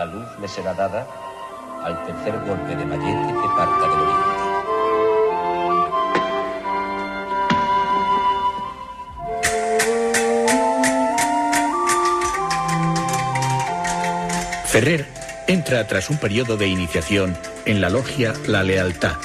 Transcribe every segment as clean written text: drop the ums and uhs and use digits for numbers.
La luz le será dada al tercer golpe de ballete que parta del oriente. Ferrer entra tras un periodo de iniciación en la logia La Lealtad.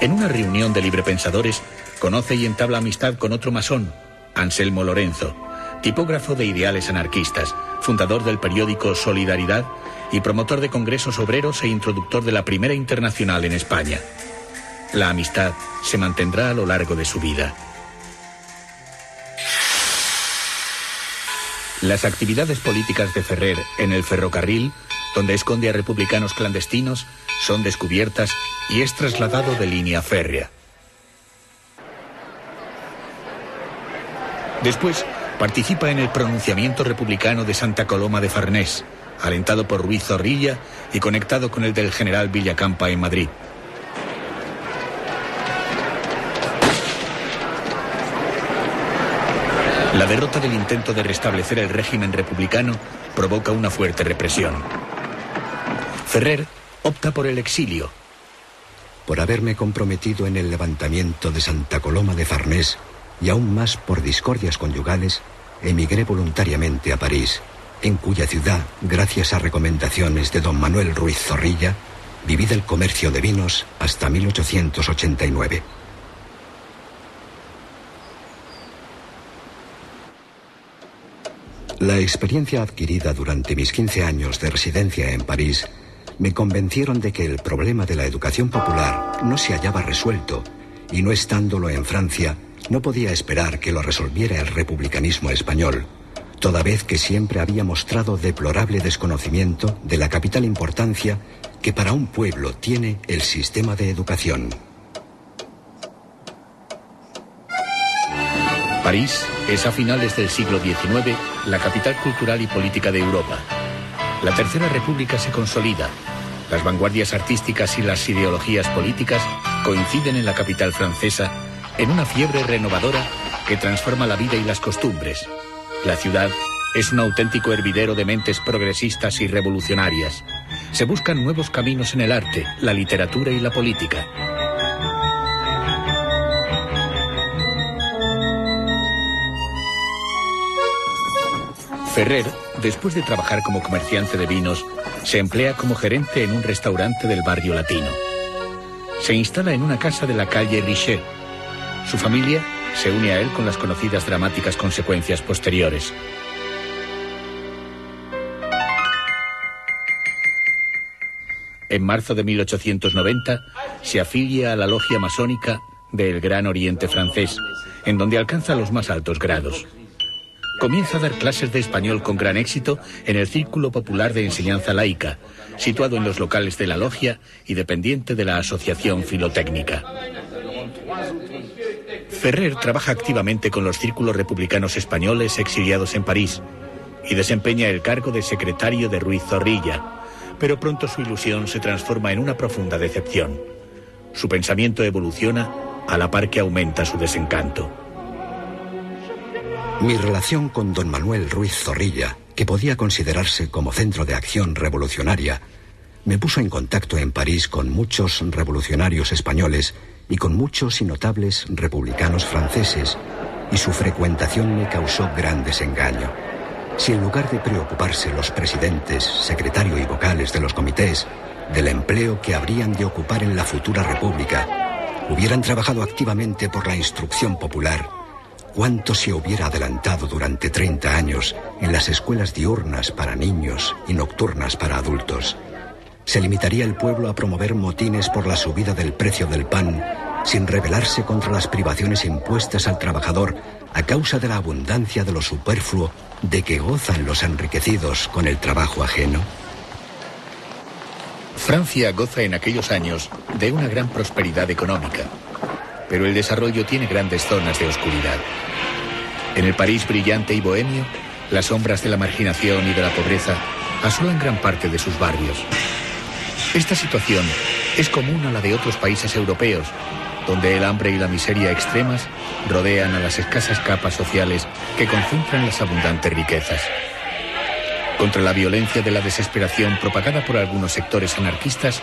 En una reunión de librepensadores, conoce y entabla amistad con otro masón, Anselmo Lorenzo, tipógrafo de ideales anarquistas, fundador del periódico Solidaridad y promotor de congresos obreros e introductor de la Primera Internacional en España. La amistad se mantendrá a lo largo de su vida. Las actividades políticas de Ferrer en el ferrocarril, donde esconde a republicanos clandestinos, son descubiertas y es trasladado de línea férrea. Después, participa en el pronunciamiento republicano de Santa Coloma de Farnés, alentado por Ruiz Zorrilla y conectado con el del general Villacampa en Madrid. La derrota del intento de restablecer el régimen republicano provoca una fuerte represión. Ferrer opta por el exilio. Por haberme comprometido en el levantamiento de Santa Coloma de Farnés y aún más por discordias conyugales, emigré voluntariamente a París, en cuya ciudad, gracias a recomendaciones de don Manuel Ruiz Zorrilla, viví del comercio de vinos hasta 1889. La experiencia adquirida durante mis 15 años de residencia en París me convencieron de que el problema de la educación popular no se hallaba resuelto y, no estándolo en Francia, no podía esperar que lo resolviera el republicanismo español, toda vez que siempre había mostrado deplorable desconocimiento de la capital importancia que para un pueblo tiene el sistema de educación. París es a finales del siglo XIX la capital cultural y política de Europa. La Tercera República se consolida. Las vanguardias artísticas y las ideologías políticas coinciden en la capital francesa en una fiebre renovadora que transforma la vida y las costumbres. La ciudad es un auténtico hervidero de mentes progresistas y revolucionarias. Se buscan nuevos caminos en el arte, la literatura y la política. Ferrer, después de trabajar como comerciante de vinos, se emplea como gerente en un restaurante del barrio latino. Se instala en una casa de la calle Richer. Su familia se une a él con las conocidas dramáticas consecuencias posteriores. En marzo de 1890 se afilia a la logia masónica del Gran Oriente francés, en donde alcanza los más altos grados. Comienza a dar clases de español con gran éxito en el Círculo Popular de Enseñanza Laica, situado en los locales de la logia y dependiente de la Asociación Filotécnica. Ferrer trabaja activamente con los círculos republicanos españoles exiliados en París y desempeña el cargo de secretario de Ruiz Zorrilla, pero pronto su ilusión se transforma en una profunda decepción. Su pensamiento evoluciona a la par que aumenta su desencanto. Mi relación con don Manuel Ruiz Zorrilla, que podía considerarse como centro de acción revolucionaria, me puso en contacto en París con muchos revolucionarios españoles y con muchos y notables republicanos franceses, y su frecuentación me causó gran desengaño. Si en lugar de preocuparse los presidentes, secretario y vocales de los comités del empleo que habrían de ocupar en la futura república, hubieran trabajado activamente por la instrucción popular, ¿cuánto se hubiera adelantado durante 30 años en las escuelas diurnas para niños y nocturnas para adultos? ¿Se limitaría el pueblo a promover motines por la subida del precio del pan, sin rebelarse contra las privaciones impuestas al trabajador a causa de la abundancia de lo superfluo de que gozan los enriquecidos con el trabajo ajeno? Francia goza en aquellos años de una gran prosperidad económica, pero el desarrollo tiene grandes zonas de oscuridad. En el París brillante y bohemio, las sombras de la marginación y de la pobreza asolan gran parte de sus barrios. Esta situación es común a la de otros países europeos, donde el hambre y la miseria extremas rodean a las escasas capas sociales que concentran las abundantes riquezas. Contra la violencia de la desesperación propagada por algunos sectores anarquistas,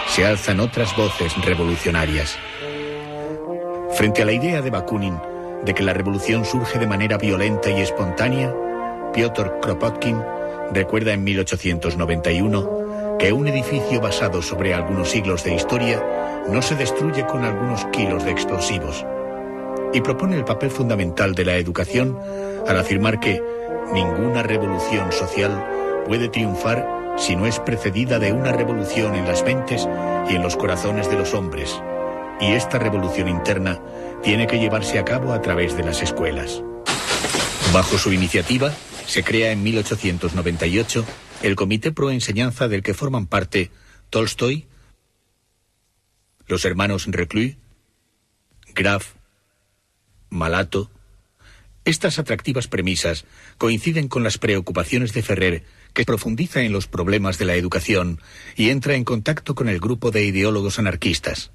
se alzan otras voces revolucionarias. Frente a la idea de Bakunin de que la revolución surge de manera violenta y espontánea, Piotr Kropotkin recuerda en 1891 que un edificio basado sobre algunos siglos de historia no se destruye con algunos kilos de explosivos, y propone el papel fundamental de la educación al afirmar que ninguna revolución social puede triunfar si no es precedida de una revolución en las mentes y en los corazones de los hombres, y esta revolución interna tiene que llevarse a cabo a través de las escuelas. Bajo su iniciativa, se crea en 1898 el Comité Pro Enseñanza, del que forman parte Tolstoy, los hermanos Reclus, Graf, Malato. Estas atractivas premisas coinciden con las preocupaciones de Ferrer, que profundiza en los problemas de la educación y entra en contacto con el grupo de ideólogos anarquistas.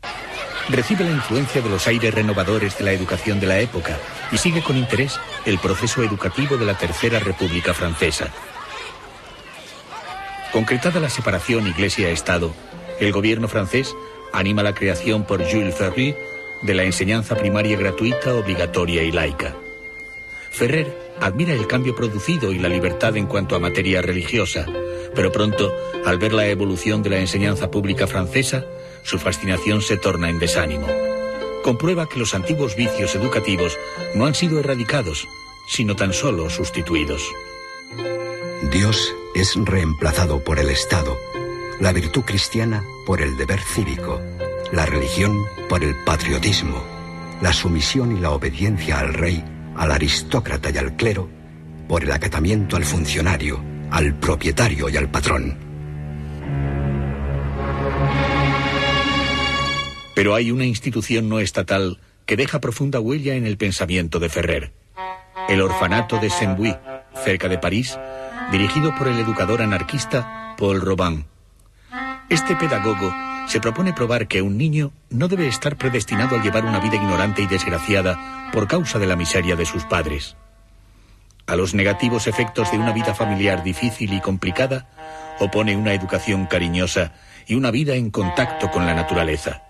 Recibe la influencia de los aires renovadores de la educación de la época y sigue con interés el proceso educativo de la Tercera República Francesa. Concretada la separación Iglesia-Estado, el gobierno francés anima la creación por Jules Ferry de la enseñanza primaria gratuita, obligatoria y laica. Ferrer admira el cambio producido y la libertad en cuanto a materia religiosa, pero pronto, al ver la evolución de la enseñanza pública francesa, su fascinación se torna en desánimo. Comprueba que los antiguos vicios educativos no han sido erradicados, sino tan solo sustituidos. Dios es reemplazado por el Estado, la virtud cristiana por el deber cívico, la religión por el patriotismo, la sumisión y la obediencia al rey, al aristócrata y al clero, por el acatamiento al funcionario, al propietario y al patrón. Pero hay una institución no estatal que deja profunda huella en el pensamiento de Ferrer: el orfanato de Saint-Beuve, cerca de París, dirigido por el educador anarquista Paul Robin. Este pedagogo se propone probar que un niño no debe estar predestinado a llevar una vida ignorante y desgraciada por causa de la miseria de sus padres. A los negativos efectos de una vida familiar difícil y complicada, opone una educación cariñosa y una vida en contacto con la naturaleza.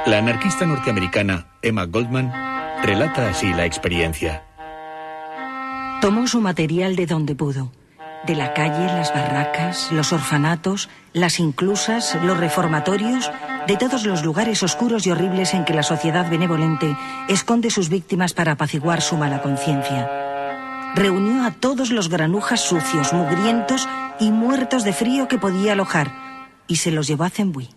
La anarquista norteamericana Emma Goldman relata así la experiencia. Tomó su material de donde pudo. De la calle, las barracas, los orfanatos, las inclusas, los reformatorios, de todos los lugares oscuros y horribles en que la sociedad benevolente esconde sus víctimas para apaciguar su mala conciencia. Reunió a todos los granujas sucios, mugrientos y muertos de frío que podía alojar y se los llevó a Saint-Beuve.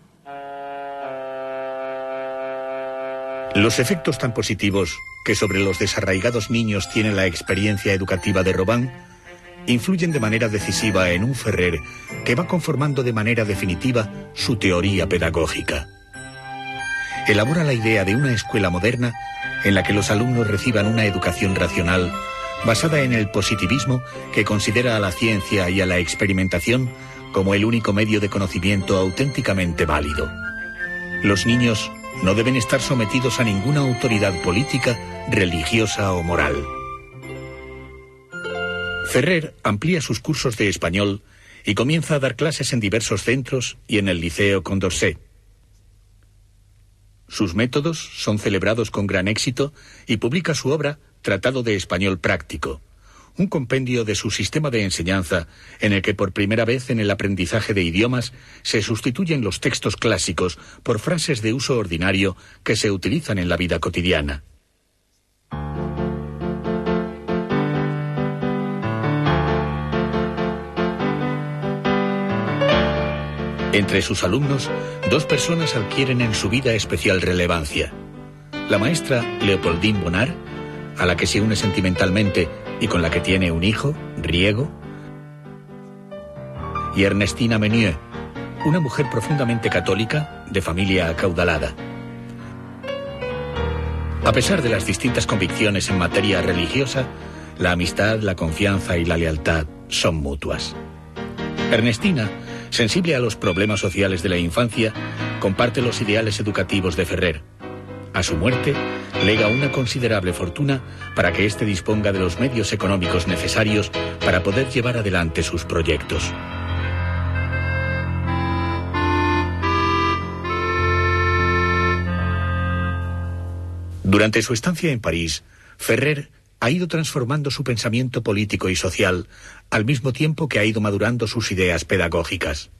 Los efectos tan positivos que sobre los desarraigados niños tiene la experiencia educativa de Robin influyen de manera decisiva en un Ferrer que va conformando de manera definitiva su teoría pedagógica. Elabora la idea de una escuela moderna en la que los alumnos reciban una educación racional basada en el positivismo, que considera a la ciencia y a la experimentación como el único medio de conocimiento auténticamente válido. Los niños no deben estar sometidos a ninguna autoridad política, religiosa o moral. Ferrer amplía sus cursos de español y comienza a dar clases en diversos centros y en el Liceo Condorcet. Sus métodos son celebrados con gran éxito y publica su obra Tratado de Español Práctico, un compendio de su sistema de enseñanza en el que por primera vez en el aprendizaje de idiomas se sustituyen los textos clásicos por frases de uso ordinario que se utilizan en la vida cotidiana. Entre sus alumnos, dos personas adquieren en su vida especial relevancia: la maestra Leopoldine Bonnard, a la que se une sentimentalmente y con la que tiene un hijo, Riego, y Ernestina Menieux, una mujer profundamente católica, de familia acaudalada. A pesar de las distintas convicciones en materia religiosa, la amistad, la confianza y la lealtad son mutuas. Ernestina, sensible a los problemas sociales de la infancia, comparte los ideales educativos de Ferrer. A su muerte, lega una considerable fortuna para que éste disponga de los medios económicos necesarios para poder llevar adelante sus proyectos. Durante su estancia en París, Ferrer ha ido transformando su pensamiento político y social, al mismo tiempo que ha ido madurando sus ideas pedagógicas.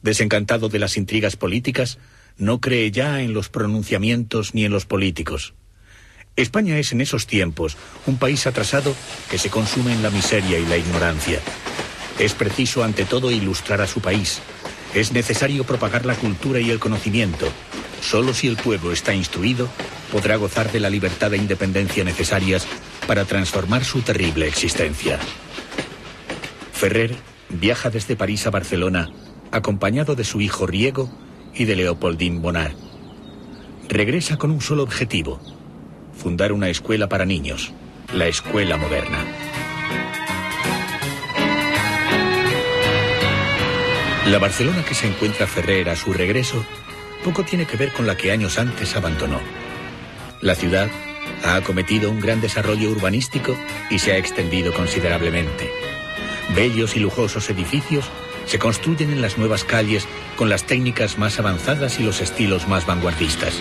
Desencantado de las intrigas políticas, no cree ya en los pronunciamientos ni en los políticos. España es en esos tiempos un país atrasado que se consume en la miseria y la ignorancia. Es preciso ante todo ilustrar a su país. Es necesario propagar la cultura y el conocimiento. Solo si el pueblo está instruido, podrá gozar de la libertad e independencia necesarias para transformar su terrible existencia. Ferrer viaja desde París a Barcelona, acompañado de su hijo Riego y de Leopoldine Bonnard. Regresa con un solo objetivo: fundar una escuela para niños, la Escuela Moderna. La Barcelona que se encuentra Ferrer a su regreso poco tiene que ver con la que años antes abandonó. La ciudad ha acometido un gran desarrollo urbanístico y se ha extendido considerablemente. Bellos y lujosos edificios se construyen en las nuevas calles con las técnicas más avanzadas y los estilos más vanguardistas.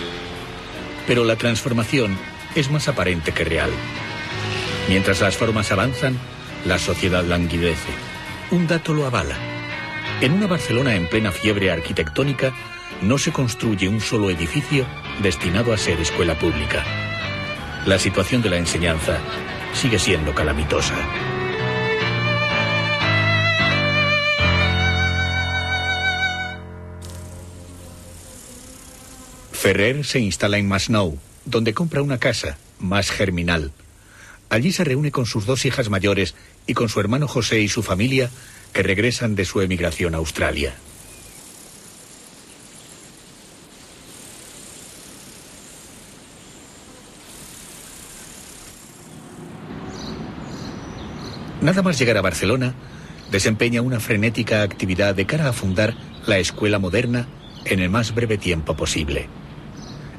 Pero la transformación es más aparente que real. Mientras las formas avanzan, la sociedad languidece. Un dato lo avala. En una Barcelona en plena fiebre arquitectónica, no se construye un solo edificio destinado a ser escuela pública. La situación de la enseñanza sigue siendo calamitosa. Ferrer se instala en Masnou, donde compra una casa, Mas Germinal. Allí se reúne con sus dos hijas mayores y con su hermano José y su familia, que regresan de su emigración a Australia. Nada más llegar a Barcelona, desempeña una frenética actividad de cara a fundar la Escuela Moderna en el más breve tiempo posible.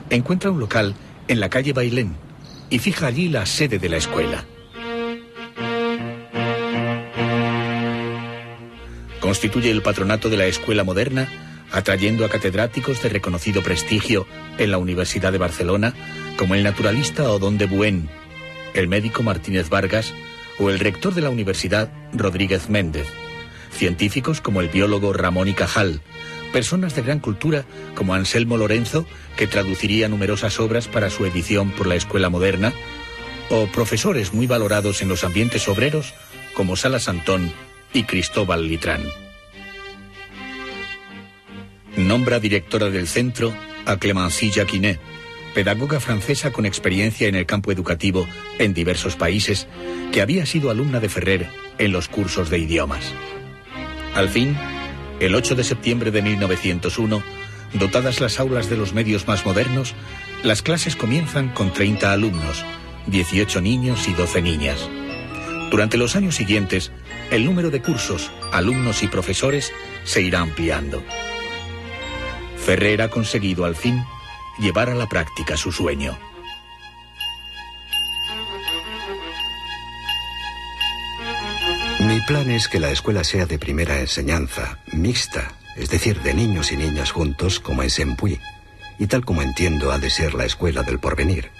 Encuentra un local en la calle Bailén y fija allí la sede de la escuela. Constituye el patronato de la Escuela Moderna, atrayendo a catedráticos de reconocido prestigio en la Universidad de Barcelona, como el naturalista Odón de Buen, el médico Martínez Vargas o el rector de la universidad Rodríguez Méndez, científicos como el biólogo Ramón y Cajal, personas de gran cultura como Anselmo Lorenzo, que traduciría numerosas obras para su edición por la Escuela Moderna, o profesores muy valorados en los ambientes obreros como Salas Antón y Cristóbal Litrán. Nombra directora del centro a Clémence Jacquinet, pedagoga francesa con experiencia en el campo educativo en diversos países, que había sido alumna de Ferrer en los cursos de idiomas. Al fin, el 8 de septiembre de 1901, dotadas las aulas de los medios más modernos, las clases comienzan con 30 alumnos, 18 niños y 12 niñas. Durante los años siguientes, el número de cursos, alumnos y profesores se irá ampliando. Ferrer ha conseguido al fin llevar a la práctica su sueño. Mi plan es que la escuela sea de primera enseñanza, mixta, es decir, de niños y niñas juntos como en Saint-Puy, y tal como entiendo ha de ser la escuela del porvenir.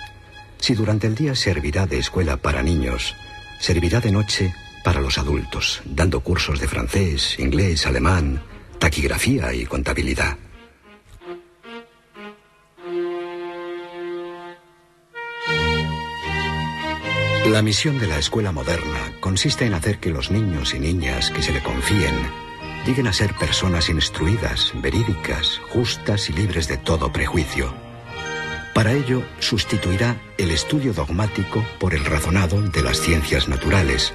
Si durante el día servirá de escuela para niños, servirá de noche para los adultos, dando cursos de francés, inglés, alemán, taquigrafía y contabilidad. La misión de la Escuela Moderna consiste en hacer que los niños y niñas que se le confíen lleguen a ser personas instruidas, verídicas, justas y libres de todo prejuicio. Para ello, sustituirá el estudio dogmático por el razonado de las ciencias naturales.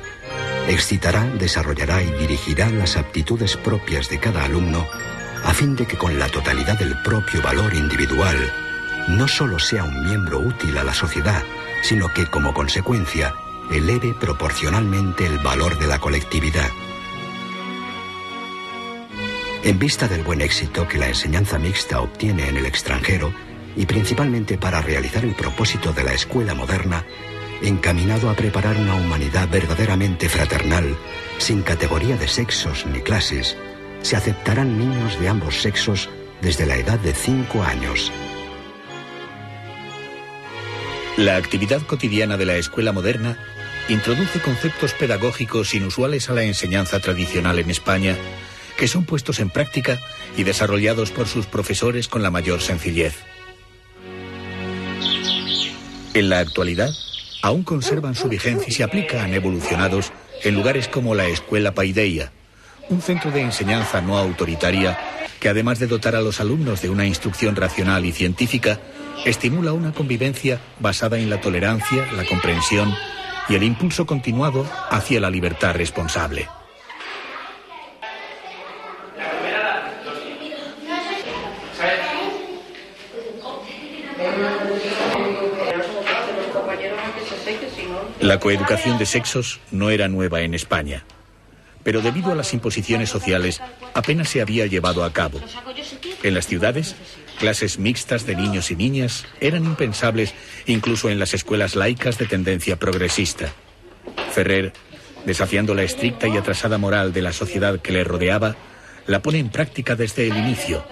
Excitará, desarrollará y dirigirá las aptitudes propias de cada alumno a fin de que con la totalidad del propio valor individual no solo sea un miembro útil a la sociedad, sino que, como consecuencia, eleve proporcionalmente el valor de la colectividad. En vista del buen éxito que la enseñanza mixta obtiene en el extranjero, y principalmente para realizar el propósito de la escuela moderna, encaminado a preparar una humanidad verdaderamente fraternal, sin categoría de sexos ni clases. Se aceptarán niños de ambos sexos desde la edad de 5 años. La actividad cotidiana de la escuela moderna introduce conceptos pedagógicos inusuales a la enseñanza tradicional en España, que son puestos en práctica y desarrollados por sus profesores con la mayor sencillez. En la actualidad, aún conservan su vigencia y se aplican evolucionados en lugares como la Escuela Paideia, un centro de enseñanza no autoritaria que, además de dotar a los alumnos de una instrucción racional y científica, estimula una convivencia basada en la tolerancia, la comprensión y el impulso continuado hacia la libertad responsable. La coeducación de sexos no era nueva en España, pero debido a las imposiciones sociales apenas se había llevado a cabo. En las ciudades, clases mixtas de niños y niñas eran impensables incluso en las escuelas laicas de tendencia progresista. Ferrer, desafiando la estricta y atrasada moral de la sociedad que le rodeaba, la pone en práctica desde el inicio,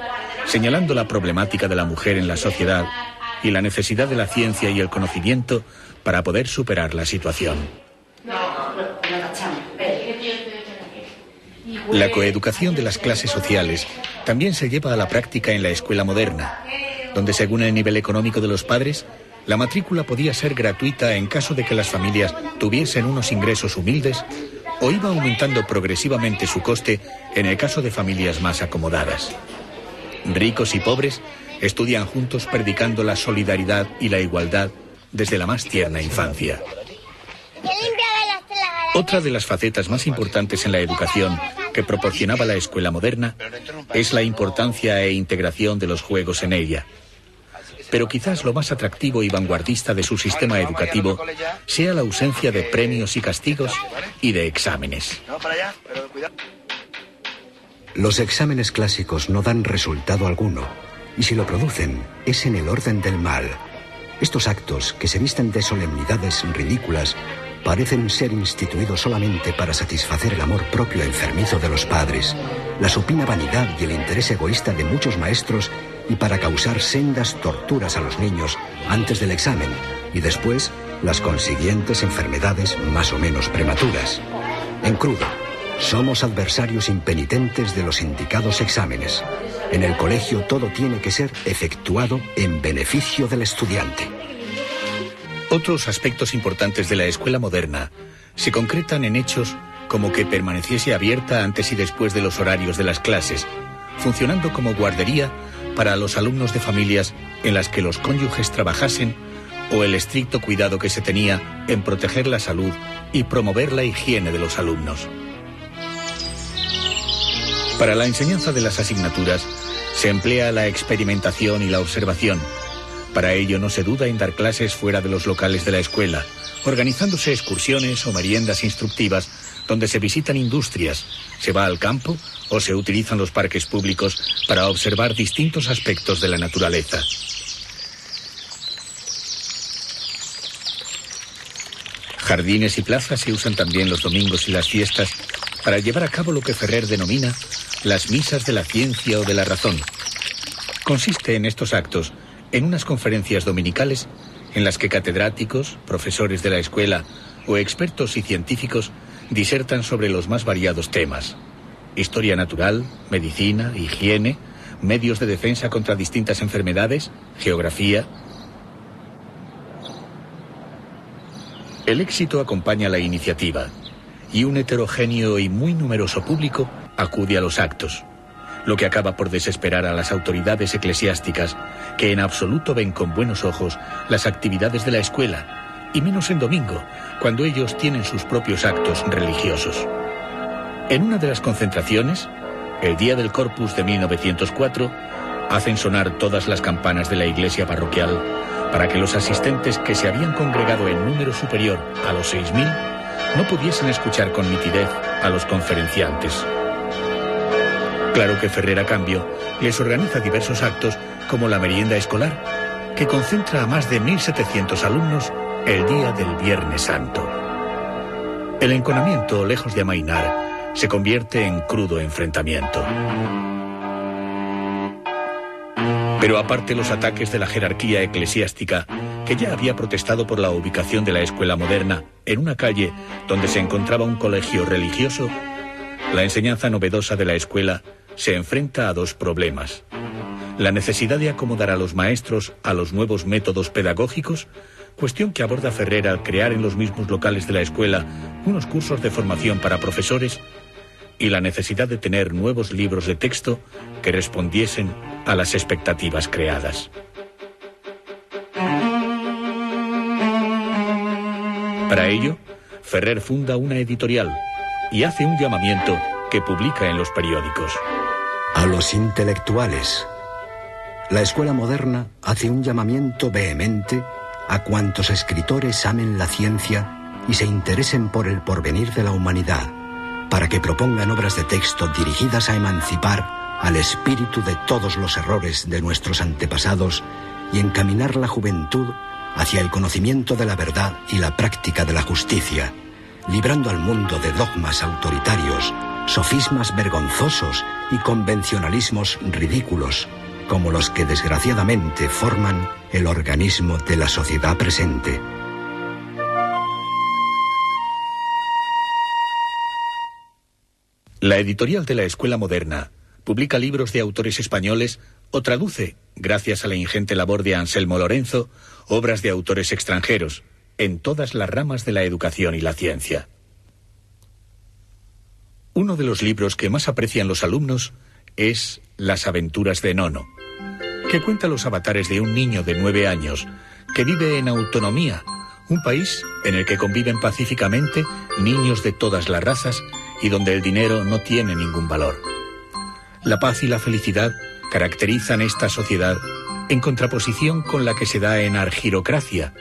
señalando la problemática de la mujer en la sociedad y la necesidad de la ciencia y el conocimiento para poder superar la situación. La coeducación de las clases sociales también se lleva a la práctica en la escuela moderna, donde según el nivel económico de los padres, la matrícula podía ser gratuita en caso de que las familias tuviesen unos ingresos humildes, o iba aumentando progresivamente su coste en el caso de familias más acomodadas. Ricos y pobres estudian juntos predicando la solidaridad y la igualdad desde la más tierna infancia. Otra de las facetas más importantes en la educación que proporcionaba la escuela moderna es la importancia e integración de los juegos en ella. Pero quizás lo más atractivo y vanguardista de su sistema educativo sea la ausencia de premios y castigos y de exámenes. Los exámenes clásicos no dan resultado alguno, y si lo producen, es en el orden del mal. Estos actos, que se visten de solemnidades ridículas, parecen ser instituidos solamente para satisfacer el amor propio enfermizo de los padres, la supina vanidad y el interés egoísta de muchos maestros, y para causar sendas torturas a los niños antes del examen y después las consiguientes enfermedades más o menos prematuras. En crudo, somos adversarios impenitentes de los indicados exámenes. En el colegio todo tiene que ser efectuado en beneficio del estudiante. Otros aspectos importantes de la escuela moderna se concretan en hechos como que permaneciese abierta antes y después de los horarios de las clases, funcionando como guardería para los alumnos de familias en las que los cónyuges trabajasen, o el estricto cuidado que se tenía en proteger la salud y promover la higiene de los alumnos. Para la enseñanza de las asignaturas se emplea la experimentación y la observación. Para ello no se duda en dar clases fuera de los locales de la escuela, organizándose excursiones o meriendas instructivas donde se visitan industrias, se va al campo o se utilizan los parques públicos para observar distintos aspectos de la naturaleza. Jardines y plazas se usan también los domingos y las fiestas para llevar a cabo lo que Ferrer denomina las misas de la ciencia o de la razón. Consiste en estos actos en unas conferencias dominicales en las que catedráticos, profesores de la escuela o expertos y científicos disertan sobre los más variados temas: historia natural, medicina, higiene, medios de defensa contra distintas enfermedades, geografía. El éxito acompaña la iniciativa y un heterogéneo y muy numeroso público acude a los actos, lo que acaba por desesperar a las autoridades eclesiásticas, que en absoluto ven con buenos ojos las actividades de la escuela, y menos en domingo, cuando ellos tienen sus propios actos religiosos. En una de las concentraciones, el día del Corpus de 1904, hacen sonar todas las campanas de la iglesia parroquial para que los asistentes, que se habían congregado en número superior a los 6.000, no pudiesen escuchar con nitidez a los conferenciantes. Claro que Ferrer, a cambio, les organiza diversos actos como la merienda escolar, que concentra a más de 1.700 alumnos el día del Viernes Santo. El enconamiento, lejos de amainar, se convierte en crudo enfrentamiento. Pero aparte los ataques de la jerarquía eclesiástica, que ya había protestado por la ubicación de la escuela moderna en una calle donde se encontraba un colegio religioso, la enseñanza novedosa de la escuela se enfrenta a dos problemas: la necesidad de acomodar a los maestros a los nuevos métodos pedagógicos, cuestión que aborda Ferrer al crear en los mismos locales de la escuela unos cursos de formación para profesores, y la necesidad de tener nuevos libros de texto que respondiesen a las expectativas creadas. Para ello, Ferrer funda una editorial y hace un llamamiento que publica en los periódicos. A los intelectuales. La escuela moderna hace un llamamiento vehemente a cuantos escritores amen la ciencia y se interesen por el porvenir de la humanidad, para que propongan obras de texto dirigidas a emancipar al espíritu de todos los errores de nuestros antepasados y encaminar la juventud hacia el conocimiento de la verdad y la práctica de la justicia, librando al mundo de dogmas autoritarios, sofismas vergonzosos y convencionalismos ridículos, como los que desgraciadamente forman el organismo de la sociedad presente. La editorial de la Escuela Moderna publica libros de autores españoles o traduce, gracias a la ingente labor de Anselmo Lorenzo, obras de autores extranjeros, en todas las ramas de la educación y la ciencia. Uno de los libros que más aprecian los alumnos es Las aventuras de Nono, que cuenta los avatares de un niño de 9 años que vive en autonomía, un país en el que conviven pacíficamente niños de todas las razas y donde el dinero no tiene ningún valor. La paz y la felicidad caracterizan esta sociedad en contraposición con la que se da en Argirocracia,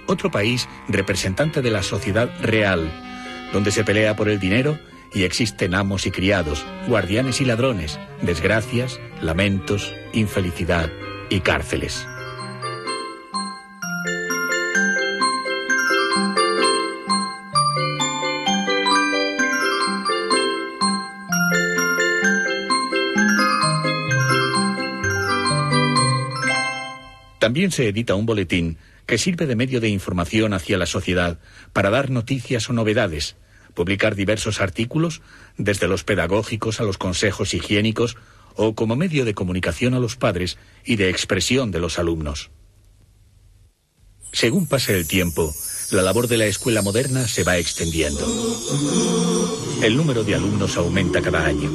otro país representante de la sociedad real, donde se pelea por el dinero y existen amos y criados, guardianes y ladrones, desgracias, lamentos, infelicidad y cárceles. También se edita un boletín que sirve de medio de información hacia la sociedad para dar noticias o novedades, publicar diversos artículos, desde los pedagógicos a los consejos higiénicos, o como medio de comunicación a los padres y de expresión de los alumnos. Según pasa el tiempo, la labor de la escuela moderna se va extendiendo. El número de alumnos aumenta cada año.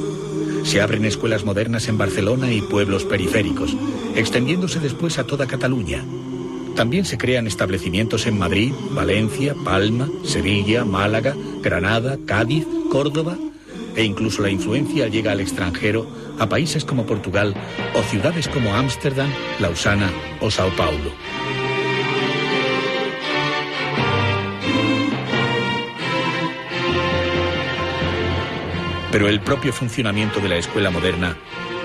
Se abren escuelas modernas en Barcelona y pueblos periféricos, extendiéndose después a toda Cataluña. También se crean establecimientos en Madrid, Valencia, Palma, Sevilla, Málaga, Granada, Cádiz, Córdoba, e incluso la influencia llega al extranjero, a países como Portugal o ciudades como Ámsterdam, Lausana o Sao Paulo. Pero el propio funcionamiento de la escuela moderna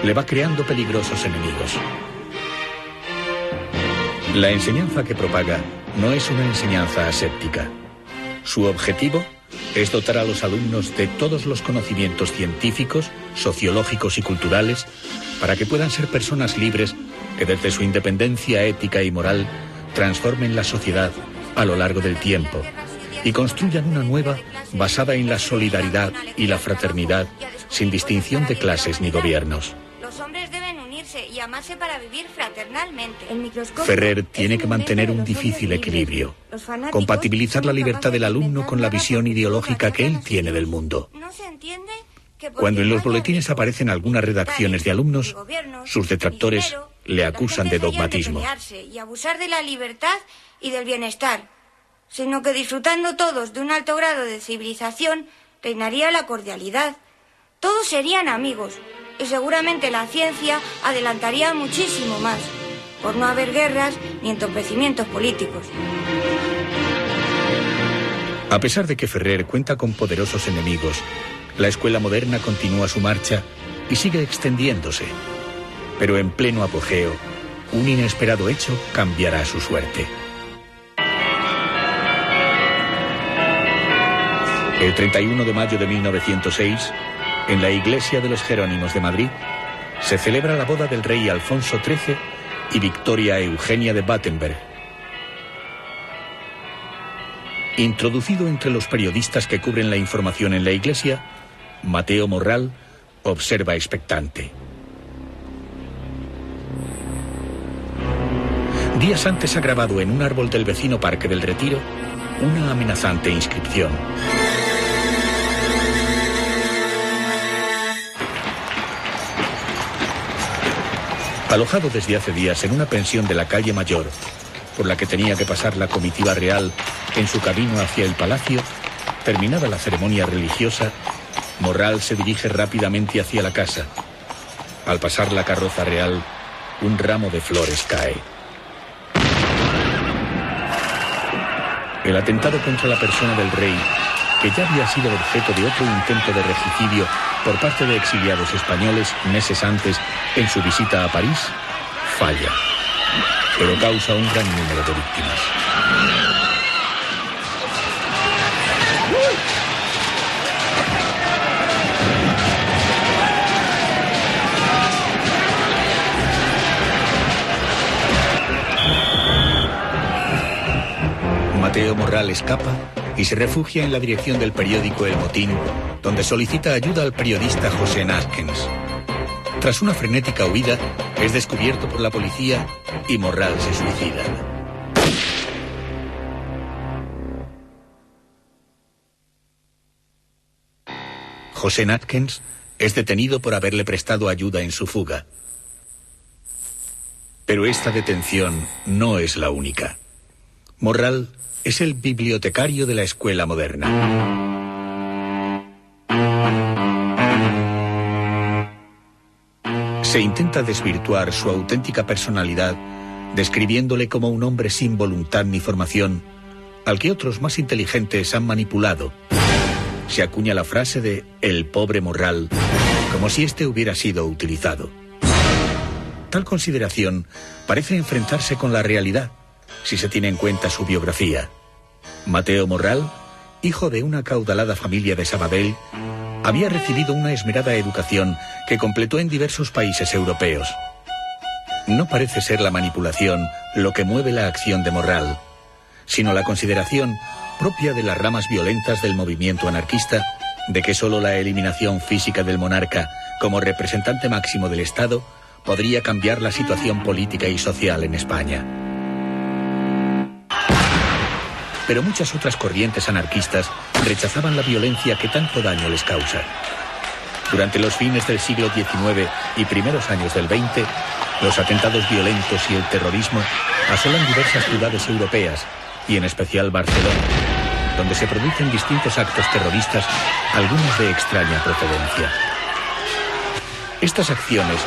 le va creando peligrosos enemigos. La enseñanza que propaga no es una enseñanza aséptica. Su objetivo es dotar a los alumnos de todos los conocimientos científicos, sociológicos y culturales para que puedan ser personas libres que desde su independencia ética y moral transformen la sociedad a lo largo del tiempo y construyan una nueva basada en la solidaridad y la fraternidad sin distinción de clases ni gobiernos. Los hombres deben unirse y amarse para vivir fraternalmente. Ferrer tiene que mantener un difícil equilibrio, compatibilizar la libertad del alumno con la visión ideológica que él tiene del mundo. Cuando en los boletines aparecen algunas redacciones de alumnos, sus detractores le acusan de dogmatismo. Y abusar de la libertad y del bienestar, sino que disfrutando todos de un alto grado de civilización, reinaría la cordialidad. Todos serían amigos, y seguramente la ciencia adelantaría muchísimo más, por no haber guerras ni entorpecimientos políticos. A pesar de que Ferrer cuenta con poderosos enemigos, la escuela moderna continúa su marcha y sigue extendiéndose. Pero en pleno apogeo, un inesperado hecho cambiará su suerte. El 31 de mayo de 1906, en la iglesia de los Jerónimos de Madrid, se celebra la boda del rey Alfonso XIII y Victoria Eugenia de Battenberg. Introducido entre los periodistas que cubren la información en la iglesia, Mateo Morral observa expectante. Días antes ha grabado en un árbol del vecino Parque del Retiro una amenazante inscripción. Alojado desde hace días en una pensión de la calle Mayor, por la que tenía que pasar la comitiva real en su camino hacia el palacio, terminada la ceremonia religiosa, Morral se dirige rápidamente hacia la casa. Al pasar la carroza real, un ramo de flores cae. El atentado contra la persona del rey, que ya había sido objeto de otro intento de regicidio por parte de exiliados españoles meses antes en su visita a París, falla, pero causa un gran número de víctimas. Mateo Morral escapa y se refugia en la dirección del periódico El Motín, donde solicita ayuda al periodista José Atkins. Tras una frenética huida, es descubierto por la policía y Morral se suicida. José Atkins es detenido por haberle prestado ayuda en su fuga. Pero esta detención no es la única. Morral es el bibliotecario de la escuela moderna. Se intenta desvirtuar su auténtica personalidad, describiéndole como un hombre sin voluntad ni formación, al que otros más inteligentes han manipulado. Se acuña la frase de «el pobre Morral», como si éste hubiera sido utilizado. Tal consideración parece enfrentarse con la realidad, si se tiene en cuenta su biografía. Mateo Morral, hijo de una acaudalada familia de Sabadell, había recibido una esmerada educación que completó en diversos países europeos. No parece ser la manipulación lo que mueve la acción de Morral, sino la consideración propia de las ramas violentas del movimiento anarquista de que solo la eliminación física del monarca como representante máximo del Estado podría cambiar la situación política y social en España. Pero muchas otras corrientes anarquistas rechazaban la violencia que tanto daño les causa. Durante los fines del siglo XIX y primeros años del XX, los atentados violentos y el terrorismo asolan diversas ciudades europeas, y en especial Barcelona, donde se producen distintos actos terroristas, algunos de extraña procedencia. Estas acciones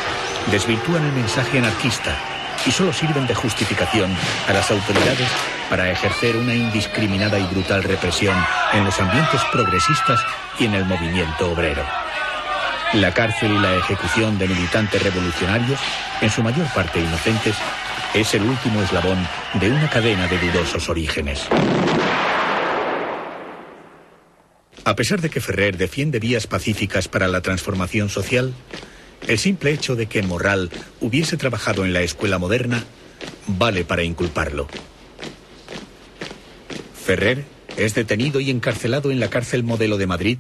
desvirtúan el mensaje anarquista y solo sirven de justificación a las autoridades para ejercer una indiscriminada y brutal represión en los ambientes progresistas y en el movimiento obrero. La cárcel y la ejecución de militantes revolucionarios, en su mayor parte inocentes, es el último eslabón de una cadena de dudosos orígenes. A pesar de que Ferrer defiende vías pacíficas para la transformación social, el simple hecho de que Morral hubiese trabajado en la escuela moderna vale para inculparlo. Ferrer es detenido y encarcelado en la cárcel Modelo de Madrid,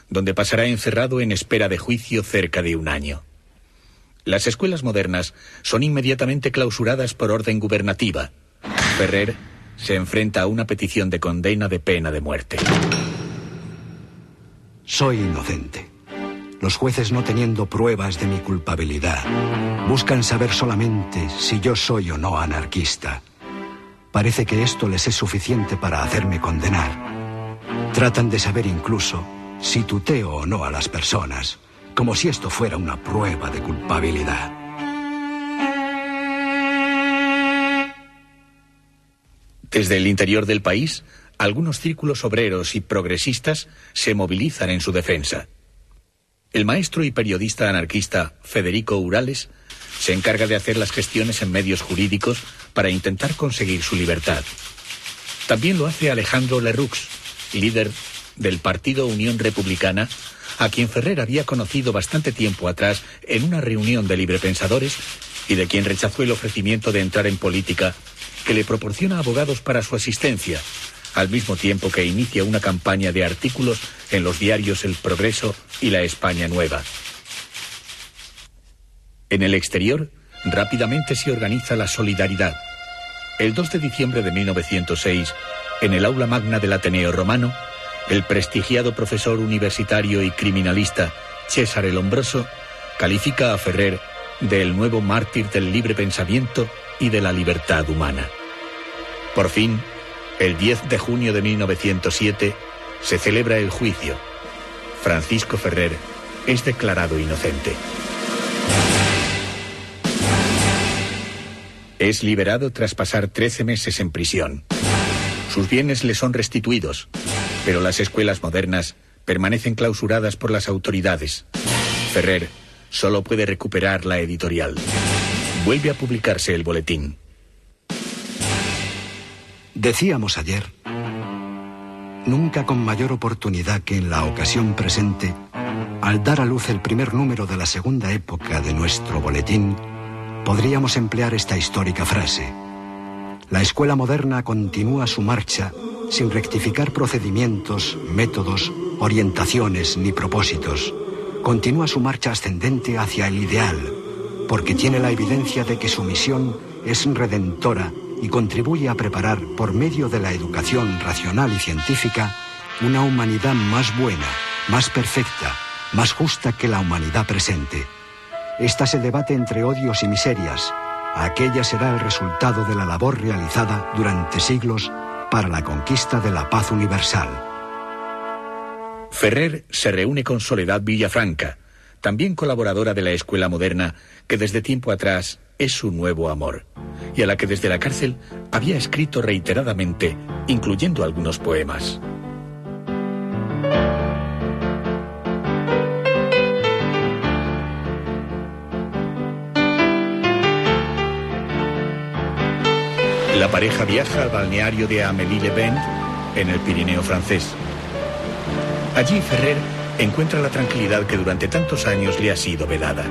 donde pasará encerrado en espera de juicio cerca de un año. Las escuelas modernas son inmediatamente clausuradas por orden gubernativa. Ferrer se enfrenta a una petición de condena de pena de muerte. Soy inocente. Los jueces, no teniendo pruebas de mi culpabilidad, buscan saber solamente si yo soy o no anarquista. Parece que esto les es suficiente para hacerme condenar. Tratan de saber incluso si tuteo o no a las personas, como si esto fuera una prueba de culpabilidad. Desde el interior del país, algunos círculos obreros y progresistas se movilizan en su defensa. El maestro y periodista anarquista Federico Urales Se encarga de hacer las gestiones en medios jurídicos para intentar conseguir su libertad. También lo hace Alejandro Lerroux, líder del partido Unión Republicana, a quien Ferrer había conocido bastante tiempo atrás en una reunión de librepensadores y de quien rechazó el ofrecimiento de entrar en política, que le proporciona abogados para su asistencia, al mismo tiempo que inicia una campaña de artículos en los diarios El Progreso y La España Nueva. En el exterior, rápidamente se organiza la solidaridad. El 2 de diciembre de 1906, en el aula magna del Ateneo Romano, el prestigiado profesor universitario y criminalista Cesare Lombroso califica a Ferrer de el nuevo mártir del libre pensamiento y de la libertad humana. Por fin, el 10 de junio de 1907, se celebra el juicio. Francisco Ferrer es declarado inocente. Es liberado tras pasar 13 meses en prisión. Sus bienes le son restituidos, pero las escuelas modernas permanecen clausuradas por las autoridades. Ferrer solo puede recuperar la editorial. Vuelve a publicarse el boletín. Decíamos ayer, nunca con mayor oportunidad que en la ocasión presente, al dar a luz el primer número de la segunda época de nuestro boletín, podríamos emplear esta histórica frase: la escuela moderna continúa su marcha sin rectificar procedimientos, métodos, orientaciones ni propósitos. Continúa su marcha ascendente hacia el ideal, porque tiene la evidencia de que su misión es redentora y contribuye a preparar, por medio de la educación racional y científica, una humanidad más buena, más perfecta, más justa que la humanidad presente. Esta se debate entre odios y miserias. Aquella será el resultado de la labor realizada durante siglos para la conquista de la paz universal. Ferrer se reúne con Soledad Villafranca, también colaboradora de la Escuela Moderna, que desde tiempo atrás es su nuevo amor, y a la que desde la cárcel había escrito reiteradamente, incluyendo algunos poemas. La pareja viaja al balneario de Amélie-les-Bains, en el Pirineo francés. Allí Ferrer encuentra la tranquilidad que durante tantos años le ha sido vedada.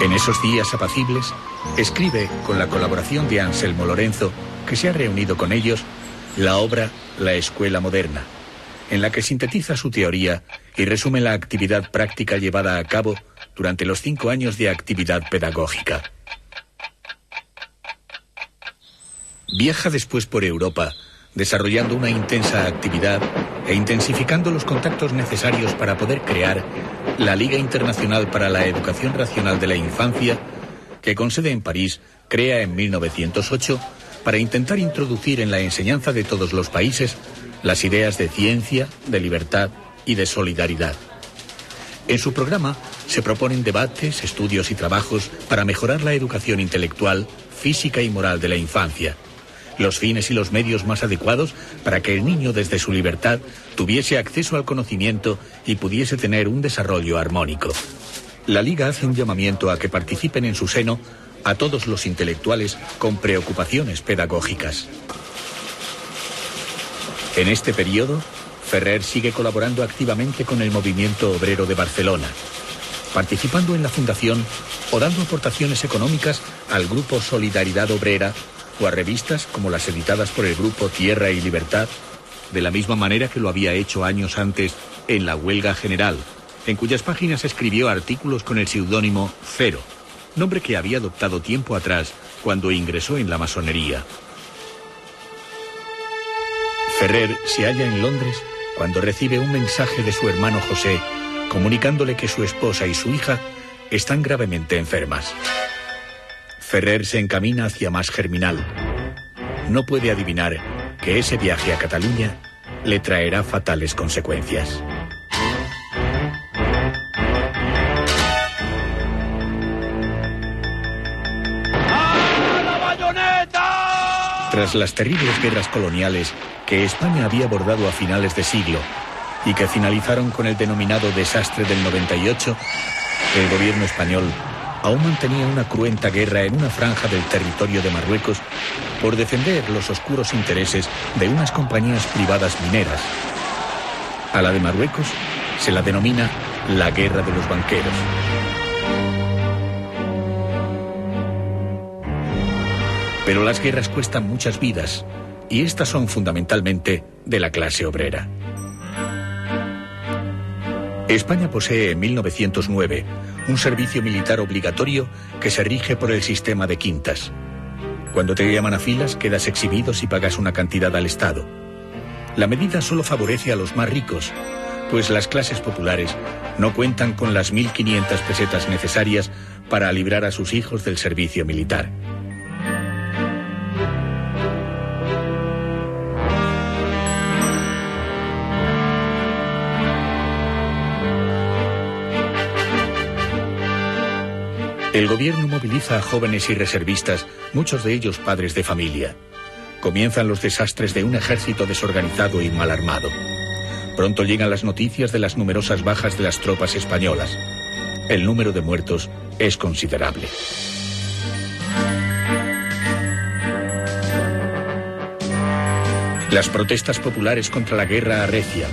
En esos días apacibles, escribe, con la colaboración de Anselmo Lorenzo, que se ha reunido con ellos, la obra La Escuela Moderna, en la que sintetiza su teoría y resume la actividad práctica llevada a cabo durante los 5 años de actividad pedagógica. Viaja después por Europa, desarrollando una intensa actividad e intensificando los contactos necesarios para poder crear la Liga Internacional para la Educación Racional de la Infancia, que con sede en París crea en 1908 para intentar introducir en la enseñanza de todos los países las ideas de ciencia, de libertad y de solidaridad. En su programa se proponen debates, estudios y trabajos para mejorar la educación intelectual, física y moral de la infancia, los fines y los medios más adecuados para que el niño desde su libertad tuviese acceso al conocimiento y pudiese tener un desarrollo armónico. La Liga hace un llamamiento a que participen en su seno a todos los intelectuales con preocupaciones pedagógicas. En este periodo, Ferrer sigue colaborando activamente con el movimiento obrero de Barcelona, participando en la fundación o dando aportaciones económicas al grupo Solidaridad Obrera o a revistas como las editadas por el grupo Tierra y Libertad, de la misma manera que lo había hecho años antes en La Huelga General, en cuyas páginas escribió artículos con el seudónimo Cero, nombre que había adoptado tiempo atrás cuando ingresó en la masonería. Ferrer se halla en Londres cuando recibe un mensaje de su hermano José comunicándole que su esposa y su hija están gravemente enfermas. Ferrer se encamina hacia Mas Germinal. No puede adivinar que ese viaje a Cataluña le traerá fatales consecuencias. Tras las terribles guerras coloniales que España había abordado a finales de siglo y que finalizaron con el denominado desastre del 98, el gobierno español aún mantenía una cruenta guerra en una franja del territorio de Marruecos por defender los oscuros intereses de unas compañías privadas mineras. A la de Marruecos se la denomina la Guerra de los Banqueros. Pero las guerras cuestan muchas vidas, y estas son fundamentalmente de la clase obrera. España posee en 1909 un servicio militar obligatorio que se rige por el sistema de quintas. Cuando te llaman a filas, quedas exhibido si pagas una cantidad al Estado. La medida solo favorece a los más ricos, pues las clases populares no cuentan con las 1.500 pesetas necesarias para librar a sus hijos del servicio militar. El gobierno moviliza a jóvenes y reservistas, muchos de ellos padres de familia. Comienzan los desastres de un ejército desorganizado y mal armado. Pronto llegan las noticias de las numerosas bajas de las tropas españolas. El número de muertos es considerable. Las protestas populares contra la guerra arrecian.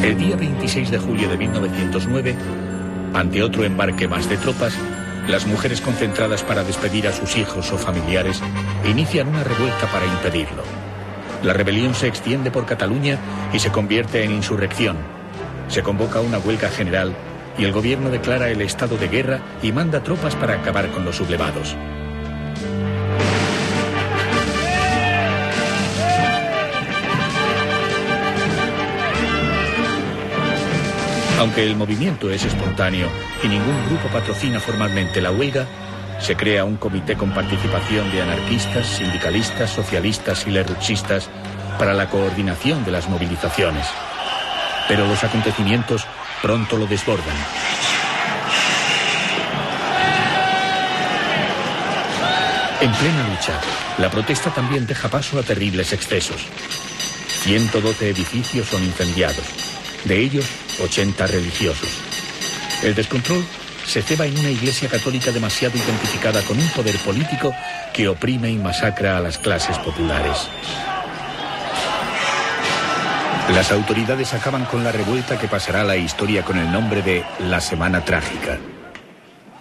El día 26 de julio de 1909, ante otro embarque más de tropas, las mujeres concentradas para despedir a sus hijos o familiares inician una revuelta para impedirlo. La rebelión se extiende por Cataluña y se convierte en insurrección. Se convoca una huelga general y el gobierno declara el estado de guerra y manda tropas para acabar con los sublevados. Aunque el movimiento es espontáneo y ningún grupo patrocina formalmente la huelga, se crea un comité con participación de anarquistas, sindicalistas, socialistas y lerrouxistas para la coordinación de las movilizaciones. Pero los acontecimientos pronto lo desbordan. En plena lucha, la protesta también deja paso a terribles excesos. 112 edificios son incendiados, de ellos 80 religiosos. El descontrol se ceba en una iglesia católica demasiado identificada con un poder político que oprime y masacra a las clases populares. Las autoridades acaban con la revuelta que pasará a la historia con el nombre de la Semana Trágica.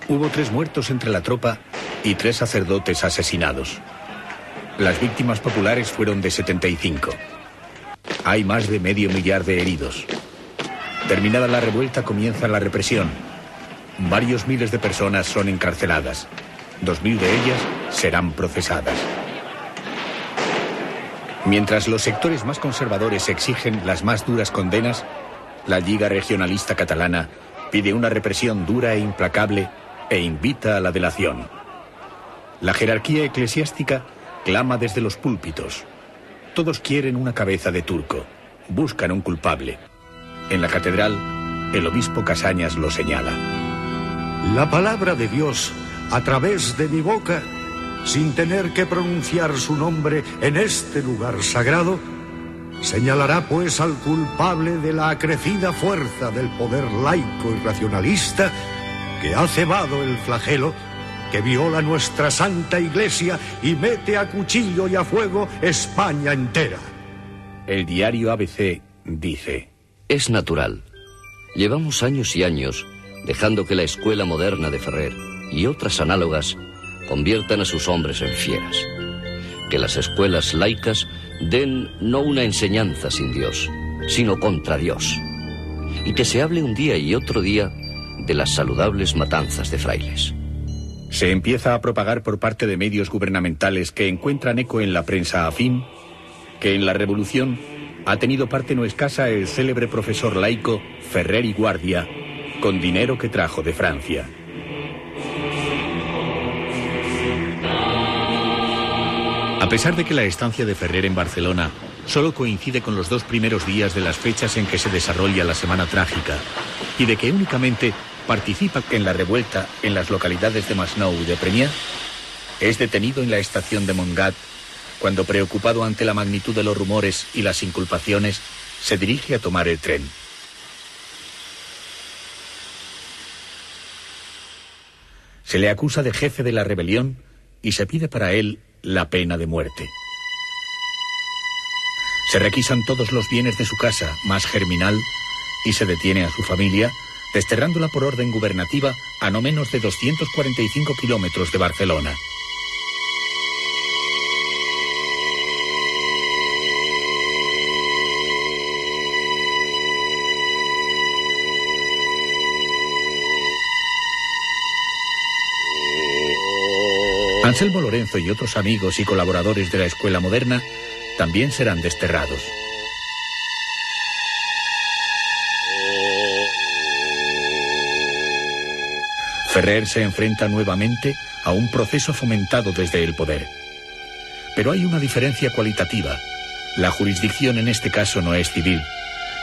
Hubo 3 muertos entre la tropa y 3 sacerdotes asesinados. Las víctimas populares fueron de 75. Hay más de 500.000 de heridos. Terminada la revuelta comienza la represión. Varios miles de personas son encarceladas. 2.000 de ellas serán procesadas. Mientras los sectores más conservadores exigen las más duras condenas, la Lliga Regionalista Catalana pide una represión dura e implacable e invita a la delación. La jerarquía eclesiástica clama desde los púlpitos. Todos quieren una cabeza de turco. Buscan un culpable. En la catedral, el obispo Casañas lo señala. La palabra de Dios, a través de mi boca, sin tener que pronunciar su nombre en este lugar sagrado, señalará pues al culpable de la acrecida fuerza del poder laico y racionalista que ha cebado el flagelo, que viola nuestra santa iglesia y mete a cuchillo y a fuego España entera. El diario ABC dice: Es natural. Llevamos años y años dejando que la escuela moderna de Ferrer y otras análogas conviertan a sus hombres en fieras. Que las escuelas laicas den no una enseñanza sin Dios, sino contra Dios. Y que se hable un día y otro día de las saludables matanzas de frailes. Se empieza a propagar por parte de medios gubernamentales que encuentran eco en la prensa afín que en la revolución ha tenido parte no escasa el célebre profesor laico Ferrer y Guardia, con dinero que trajo de Francia. A pesar de que la estancia de Ferrer en Barcelona solo coincide con los 2 primeros días de las fechas en que se desarrolla la Semana Trágica y de que únicamente participa en la revuelta en las localidades de Masnou y de Premià, es detenido en la estación de Montgat cuando, preocupado ante la magnitud de los rumores y las inculpaciones, se dirige a tomar el tren. Se le acusa de jefe de la rebelión y se pide para él la pena de muerte. Se requisan todos los bienes de su casa, más Germinal, y se detiene a su familia, desterrándola por orden gubernativa a no menos de 245 kilómetros de Barcelona. Anselmo Lorenzo y otros amigos y colaboradores de la escuela moderna también serán desterrados. Ferrer se enfrenta nuevamente a un proceso fomentado desde el poder. Pero hay una diferencia cualitativa. La jurisdicción en este caso no es civil,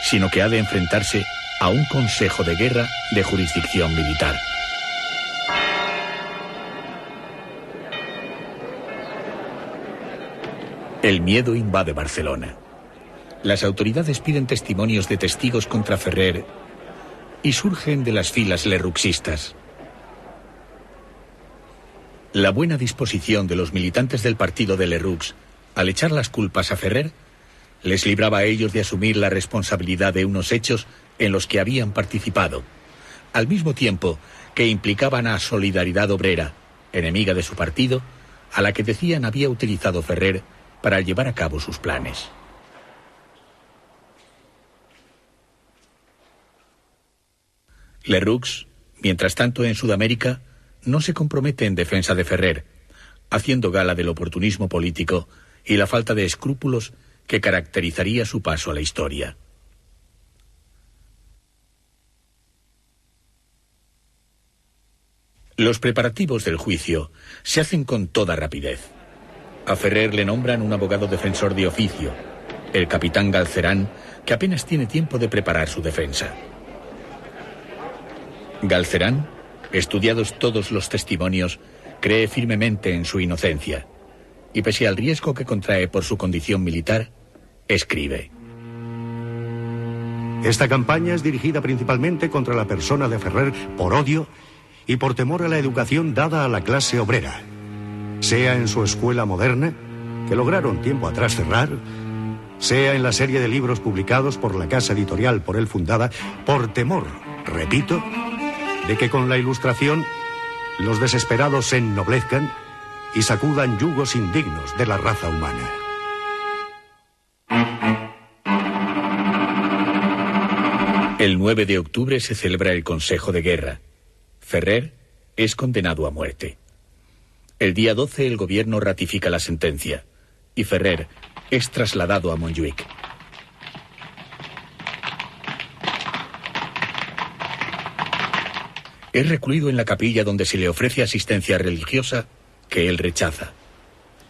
sino que ha de enfrentarse a un consejo de guerra de jurisdicción militar. El miedo invade Barcelona. Las autoridades piden testimonios de testigos contra Ferrer y surgen de las filas lerrouxistas. La buena disposición de los militantes del partido de Lerroux al echar las culpas a Ferrer les libraba a ellos de asumir la responsabilidad de unos hechos en los que habían participado, al mismo tiempo que implicaban a Solidaridad Obrera, enemiga de su partido, a la que decían había utilizado Ferrer para llevar a cabo sus planes. Lerroux, mientras tanto en Sudamérica, no se compromete en defensa de Ferrer, haciendo gala del oportunismo político y la falta de escrúpulos que caracterizaría su paso a la historia. Los preparativos del juicio se hacen con toda rapidez. A Ferrer le nombran un abogado defensor de oficio, el capitán Galcerán, que apenas tiene tiempo de preparar su defensa. Galcerán, estudiados todos los testimonios, cree firmemente en su inocencia y, pese al riesgo que contrae por su condición militar, escribe: Esta campaña es dirigida principalmente contra la persona de Ferrer por odio y por temor a la educación dada a la clase obrera, sea en su escuela moderna, que lograron tiempo atrás cerrar, sea en la serie de libros publicados por la casa editorial por él fundada, por temor, repito, de que con la Ilustración los desesperados se ennoblezcan y sacudan yugos indignos de la raza humana. El 9 de octubre se celebra el Consejo de Guerra. Ferrer es condenado a muerte. El día 12 el gobierno ratifica la sentencia y Ferrer es trasladado a Montjuïc. Es recluido en la capilla donde se le ofrece asistencia religiosa que él rechaza.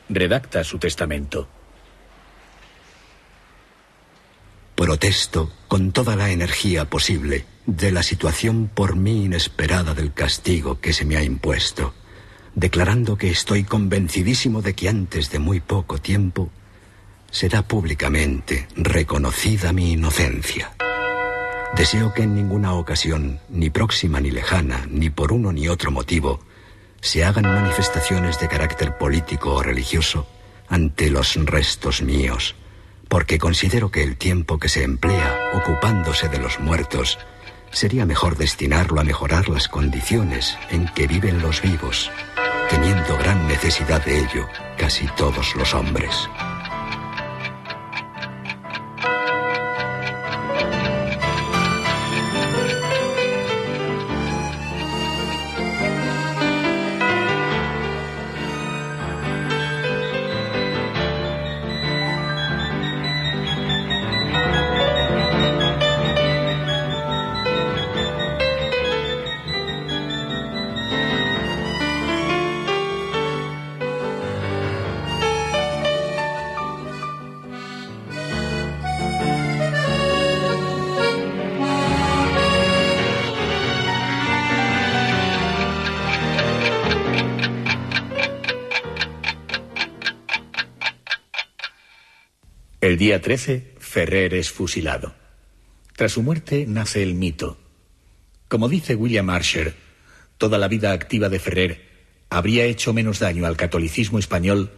Redacta su testamento. Protesto con toda la energía posible de la situación por mí inesperada del castigo que se me ha impuesto, declarando que estoy convencidísimo de que antes de muy poco tiempo será públicamente reconocida mi inocencia. Deseo que en ninguna ocasión, ni próxima ni lejana, ni por uno ni otro motivo, se hagan manifestaciones de carácter político o religioso ante los restos míos, porque considero que el tiempo que se emplea ocupándose de los muertos sería mejor destinarlo a mejorar las condiciones en que viven los vivos, teniendo gran necesidad de ello casi todos los hombres. El día 13, Ferrer es fusilado. Tras su muerte nace el mito. Como dice William Archer, toda la vida activa de Ferrer habría hecho menos daño al catolicismo español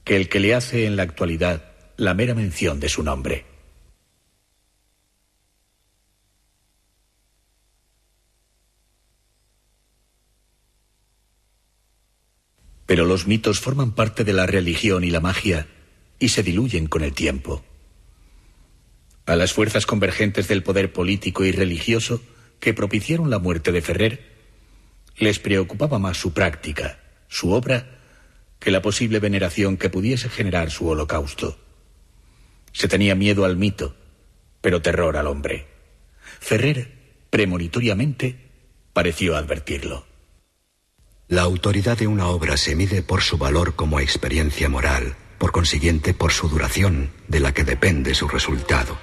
que el que le hace en la actualidad la mera mención de su nombre. Pero los mitos forman parte de la religión y la magia y se diluyen con el tiempo. A las fuerzas convergentes del poder político y religioso que propiciaron la muerte de Ferrer, les preocupaba más su práctica, su obra, que la posible veneración que pudiese generar su holocausto. Se tenía miedo al mito, pero terror al hombre. Ferrer, premonitoriamente, pareció advertirlo. La autoridad de una obra se mide por su valor como experiencia moral, por consiguiente por su duración, de la que depende su resultado.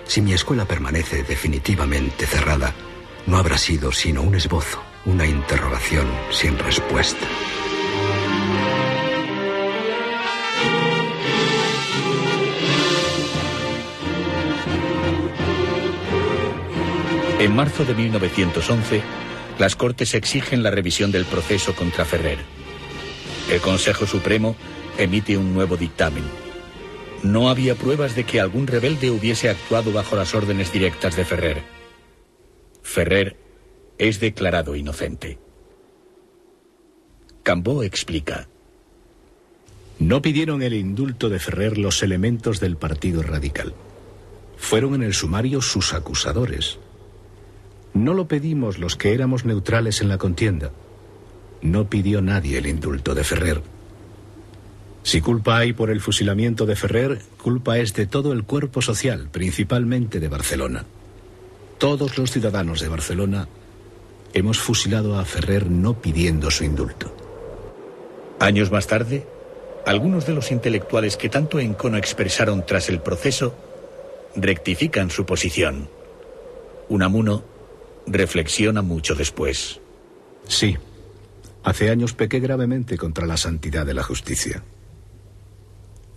Si mi escuela permanece definitivamente cerrada, no habrá sido sino un esbozo, una interrogación sin respuesta. En marzo de 1911, las Cortes exigen la revisión del proceso contra Ferrer. El Consejo Supremo emite un nuevo dictamen. No había pruebas de que algún rebelde hubiese actuado bajo las órdenes directas de Ferrer. Ferrer es declarado inocente. Cambó explica. No pidieron el indulto de Ferrer los elementos del Partido Radical. Fueron en el sumario sus acusadores. No lo pedimos los que éramos neutrales en la contienda. No pidió nadie el indulto de Ferrer. Si culpa hay por el fusilamiento de Ferrer, culpa es de todo el cuerpo social, principalmente de Barcelona. Todos los ciudadanos de Barcelona hemos fusilado a Ferrer no pidiendo su indulto. Años más tarde, algunos de los intelectuales que tanto encono expresaron tras el proceso rectifican su posición. Unamuno reflexiona mucho después. Sí, hace años pequé gravemente contra la santidad de la justicia.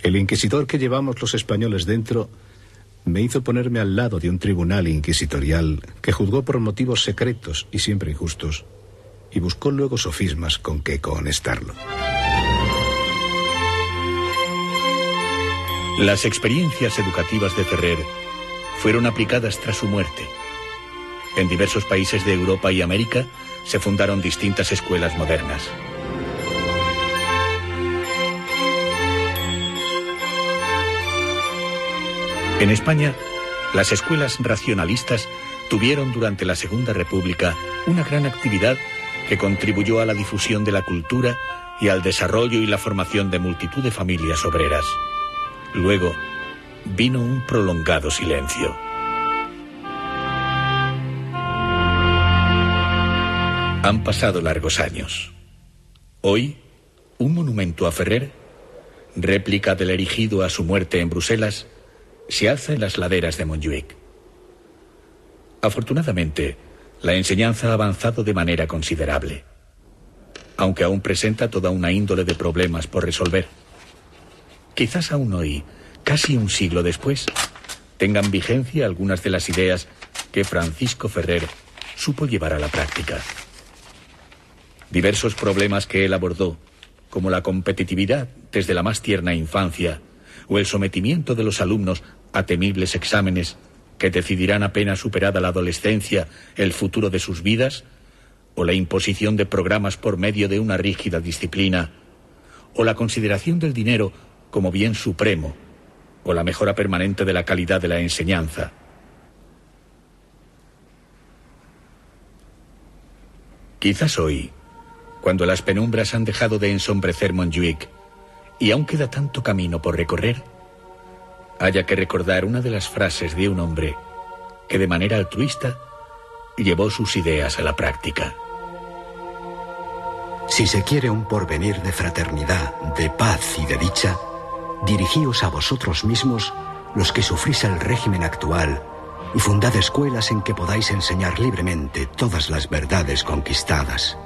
El inquisidor que llevamos los españoles dentro me hizo ponerme al lado de un tribunal inquisitorial que juzgó por motivos secretos y siempre injustos y buscó luego sofismas con que cohonestarlo. Las experiencias educativas de Ferrer fueron aplicadas tras su muerte. En diversos países de Europa y América se fundaron distintas escuelas modernas. En España, las escuelas racionalistas tuvieron durante la Segunda República una gran actividad que contribuyó a la difusión de la cultura y al desarrollo y la formación de multitud de familias obreras. Luego vino un prolongado silencio. Han pasado largos años. Hoy, un monumento a Ferrer, réplica del erigido a su muerte en Bruselas, se alza en las laderas de Montjuïc. Afortunadamente, la enseñanza ha avanzado de manera considerable, aunque aún presenta toda una índole de problemas por resolver. Quizás aún hoy, casi un siglo después, tengan vigencia algunas de las ideas que Francisco Ferrer supo llevar a la práctica. Diversos problemas que él abordó, como la competitividad desde la más tierna infancia o el sometimiento de los alumnos a temibles exámenes que decidirán apenas superada la adolescencia el futuro de sus vidas, o la imposición de programas por medio de una rígida disciplina, o la consideración del dinero como bien supremo, o la mejora permanente de la calidad de la enseñanza. Quizás hoy, cuando las penumbras han dejado de ensombrecer Montjuïc y aún queda tanto camino por recorrer, haya que recordar una de las frases de un hombre que de manera altruista llevó sus ideas a la práctica. Si se quiere un porvenir de fraternidad, de paz y de dicha, dirigíos a vosotros mismos, los que sufrís el régimen actual, y fundad escuelas en que podáis enseñar libremente todas las verdades conquistadas.